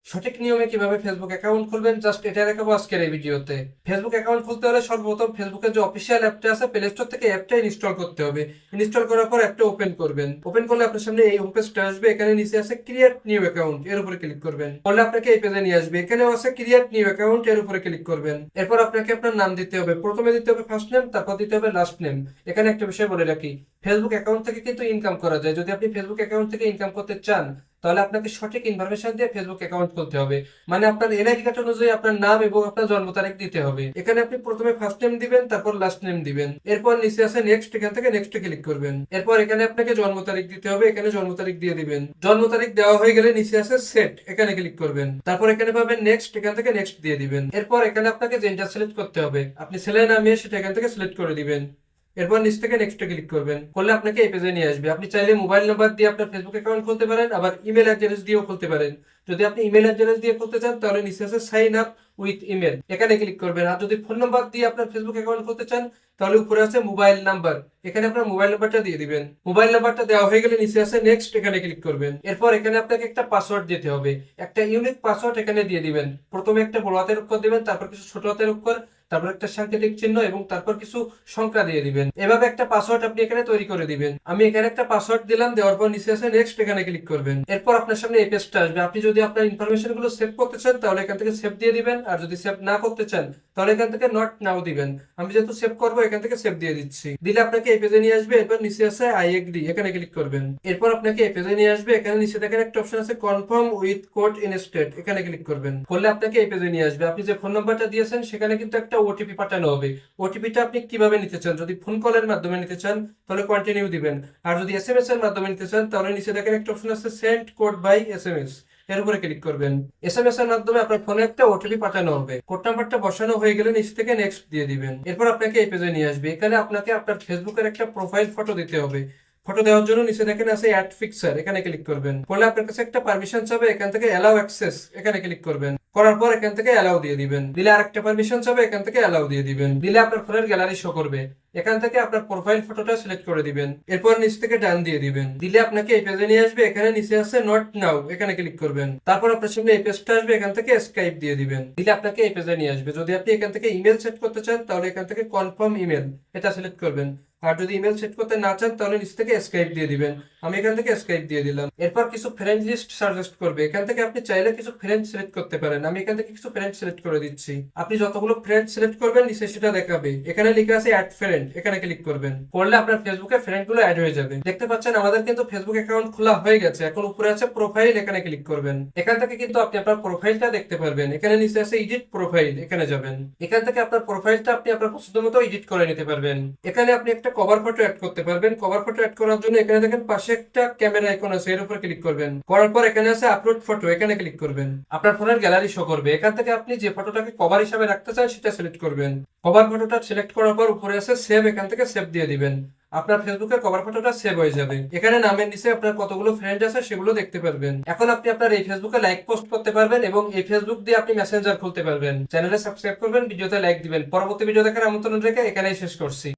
সঠিক নিয়মে কিভাবে ফেসবুক অ্যাকাউন্ট খুলবেন জাস্ট এটা দেখাবো আজকের এই ভিডিওতে। ফেসবুক অ্যাকাউন্ট খুলতে হলে সর্বপ্রথম ফেসবুকের যে অফিসিয়াল অ্যাপটা আছে প্লে স্টোর থেকে অ্যাপটা ইনস্টল করতে হবে। ইনস্টল করার পর অ্যাপটা ওপেন করবেন। ওপেন করলে আপনার সামনে এই হোম পেজটা আসবে। এখানে নিচে আছে ক্রিয়েট নিউ অ্যাকাউন্ট, এর উপরে ক্লিক করবেন। করলে আপনাকে এই পেজে নিয়ে আসবে। এখানেও আছে ক্রিয়েট নিউ অ্যাকাউন্ট, এর উপরে ক্লিক করবেন। এরপর আপনাকে আপনার নাম দিতে হবে। প্রথমে দিতে হবে ফার্স্ট নেম, তারপর দিতে হবে লাস্ট নেম। এখানে একটা বিষয় বলে রাখি, ফেসবুক অ্যাকাউন্ট থেকে কিন্তু ইনকাম করা যায়। যদি আপনি ফেসবুক অ্যাকাউন্ট থেকে ইনকাম করতে চান তাহলে আপনাকে সঠিক ইনফরমেশন দিয়ে ফেসবুক অ্যাকাউন্ট খুলতে হবে। মানে আপনার এনআইডি কার্ড অনুযায়ী আপনার নাম এবং আপনার জন্ম তারিখ দিতে হবে। এখানে আপনি প্রথমে ফার্স্ট নেম দিবেন, তারপর লাস্ট নেম দিবেন। এরপর নিচে আছে নেক্সট, এখান থেকে নেক্সট ক্লিক করবেন। এরপর এখানে আপনাকে জন্ম তারিখ দিতে হবে। এখানে জন্ম তারিখ দিয়ে দিবেন। জন্ম তারিখ দেওয়া হয়ে গেলে নিচে আছে সেট, এখানে ক্লিক করবেন। তারপর এখানে পাবেন নেক্সট, এখান থেকে নেক্সট দিয়ে দিবেন। এরপর এখানে আপনাকে জেন্ডার সিলেক্ট করতে হবে। আপনি ছেলে না মেয়ে সেটা এখান থেকে সিলেক্ট করে দিবেন। এরপর নিচ থেকে নেক্সট ক্লিক করবেন। করলে আপনাকে এই পেজে নিয়ে আসবে। আপনি চাইলে মোবাইল নাম্বার দিয়ে আপনার ফেসবুক অ্যাকাউন্ট খুলতে পারেন, আবার ইমেল অ্যাড্রেস দিয়েও খুলতে পারেন। যদি আপনি ইমেল অ্যাড্রেস দিয়ে খুলতে চান তাহলে নিচে আছে সাইন আপ উইথ ইমেল, এখানে ক্লিক করবেন। আর যদি ফোন নাম্বার দিয়ে আপনার ফেসবুক অ্যাকাউন্ট খুলতে চান তাহলে উপরে আছে মোবাইল নাম্বার, এখানে আপনার মোবাইল নাম্বারটা দিয়ে দিবেন। মোবাইল নাম্বারটা দেওয়া হয়ে গেলে নিচে আছে নেক্সট, এখানে ক্লিক করবেন। এরপর এখানে আপনাকে একটা পাসওয়ার্ড দিতে হবে। একটা ইউনিক পাসওয়ার্ড এখানে দিয়ে দিবেন। প্রথমে একটা বড় হাতের অক্ষর দিবেন, তারপর কিছু ছোট হাতের অক্ষর, তারপর একটা সাংকেতিক চিহ্ন এবং তারপর কিছু সংখ্যা দিয়ে দিবেন। এভাবে একটা পাসওয়ার্ড আপনি এখানে তৈরি করে দিবেন। আমি এখানে একটা পাসওয়ার্ড দিলাম, দেওয়ার পর নিচে আছে নেক্সট, এখানে ক্লিক করবেন। এরপর আপনার সামনে এই পেজটা আসবে। আপনি যদি আপনার ইনফরমেশন গুলো সেভ করতে চান তাহলে এখান থেকে সেভ দিয়ে দিবেন, আর যদি সেভ না করতে চান তাহলে এখান থেকে নট নাও দিবেন। আমি যেহেতু সেভ করবো এখান থেকে সেভ দিয়ে দিচ্ছি। দিলে আপনাকে এই পেজে নিয়ে আসবে। এরপর নিচে আছে আই এগ্রি, এখানে ক্লিক করবেন। এরপর আপনাকে এই পেজে নিয়ে আসবে। এখানে নিচে দেখেন একটা অপশন আছে কনফার্ম উইথ কোড ইনস্টেড, এখানে ক্লিক করবেন। করলে আপনাকে এই পেজে নিয়ে আসবে। আপনি যে ফোন নাম্বারটা দিয়েছেন সেখানে কিন্তু একটা ওটিপি পাঠানো হবে। ওটিপিটা আপনি কিভাবে নিতে চান, যদি ফোন কলের মাধ্যমে নিতে চান তাহলে কন্টিনিউ দিবেন, আর যদি এসএমএস এর মাধ্যমে নিতে চান তাহলে নিচে দেখেন একটা অপশন আছে সেন্ড কোড বাই এসএমএস, এর উপরে ক্লিক করবেন। এসএমএস এর মাধ্যমে আপনার ফোনে একটা ওটিপি পাঠানো হবে। কোড নাম্বারটা বসানো হয়ে গেলে নিচ থেকে নেক্সট দিয়ে দিবেন। এরপর আপনাকে এই পেজে নিয়ে আসবে। এখানে আপনাকে আপনার ফেসবুকের একটা প্রোফাইল ফটো দিতে হবে। ফটো দেওয়ার জন্য নিচে দেখেন আছে অ্যাড পিকচার, এখানে ক্লিক করবেন। করলে আপনার কাছে একটা পারমিশন চাবে, এখান থেকে অ্যালাউ অ্যাক্সেস, এখানে ক্লিক করবেন। করার পর এখান থেকে অ্যালাউ দিয়ে দিবেন। দিলে আরেকটা পারমিশন চাবে, এখান থেকে অ্যালাউ দিয়ে দিবেন। দিলে আপনার ফোনের গ্যালারি শো করবে। এখান থেকে আপনার প্রোফাইল ফটোটা সিলেক্ট করে দিবেন। এরপর নিচ থেকে ডান দিয়ে দিবেন। দিলে আপনাকে এই পেজে নিয়ে আসবে। এখানে নিচে আছে নট নাও, এখানে ক্লিক করবেন। তারপর আপনার সামনে এই পেজটা আসবে। এখান থেকে স্কাইপ দিয়ে দিবেন। দিলে আপনাকে এই পেজে নিয়ে আসবে। যদি আপনি এখান থেকে ইমেল সেট করতে চান তাহলে এখান থেকে কনফার্ম ইমেল, এটা সিলেক্ট করবেন। আর যদি ইমেল সেট করতে না চান তাহলে নিচ থেকে স্কাইপ দিয়ে দিবেন। আমি এখান থেকে স্কাইপ দিয়ে দিলাম। এরপর কিছু ফ্রেন্ড লিস্ট সাজেস্ট করবে। এখান থেকে আপনি চাইলে কিছু ফ্রেন্ড সিলেক্ট করতে পারেন। আমি এখান থেকে কিছু ফ্রেন্ড সিলেক্ট করে দিচ্ছি। আপনি যতগুলো ফ্রেন্ড সিলেক্ট করবেন নিচে সেটা দেখাবে। এখানে লেখা আছে অ্যাড ফ্রেন্ড, এখানে ক্লিক করবেন। করলে আপনার ফেসবুকে ফ্রেন্ড গুলো অ্যাড হয়ে যাবে। দেখতে পাচ্ছেন আমাদের কিন্তু ফেসবুক অ্যাকাউন্ট খোলা হয়ে গেছে। এখন উপরে আছে প্রোফাইল, এখানে ক্লিক করবেন। এখান থেকে কিন্তু আপনি আপনার প্রোফাইলটা দেখতে পারবেন। এখানে নিচে আছে এডিট প্রোফাইল, এখানে যাবেন। এখান থেকে আপনার প্রোফাইলটা আপনি আপনার পছন্দ মতো এডিট করে নিতে পারবেন। এখানে আপনি একটা কভার ফটো অ্যাড করতে পারবেন। কভার ফটো অ্যাড করার জন্য এখানে দেখেন পাশে একটা ক্যামেরা আইকন আছে, এর উপর ক্লিক করবেন। করার পর এখানে আছে আপলোড ফটো, এখানে ক্লিক করবেন। আপনার ফোনের গ্যালারি শো করবে। এখান থেকে আপনি যে ফটোটাকে কভার হিসাবে রাখতে চান সেটা সিলেক্ট করবেন। কভার ফটোটা সিলেক্ট করার পর উপরে আছে সেভ, এখান থেকে সেভ দিয়ে দিবেন। আপনার ফেসবুকের কভার ফটোটা সেভ হয়ে যাবে। এখানে নামের নিচে আপনার কতগুলো ফ্রেন্ড আছে সেগুলো দেখতে পারবেন। এখন আপনি আপনার এই ফেসবুকে লাইক পোস্ট করতে পারবেন এবং এই ফেসবুক দিয়ে আপনি মেসেঞ্জার খুলতে পারবেন। চ্যানেলে সাবস্ক্রাইব করবেন, ভিডিওতে লাইক দিবেন। পরবর্তী ভিডিও দেখার আমন্ত্রণ রেখে এখানেই শেষ করছি।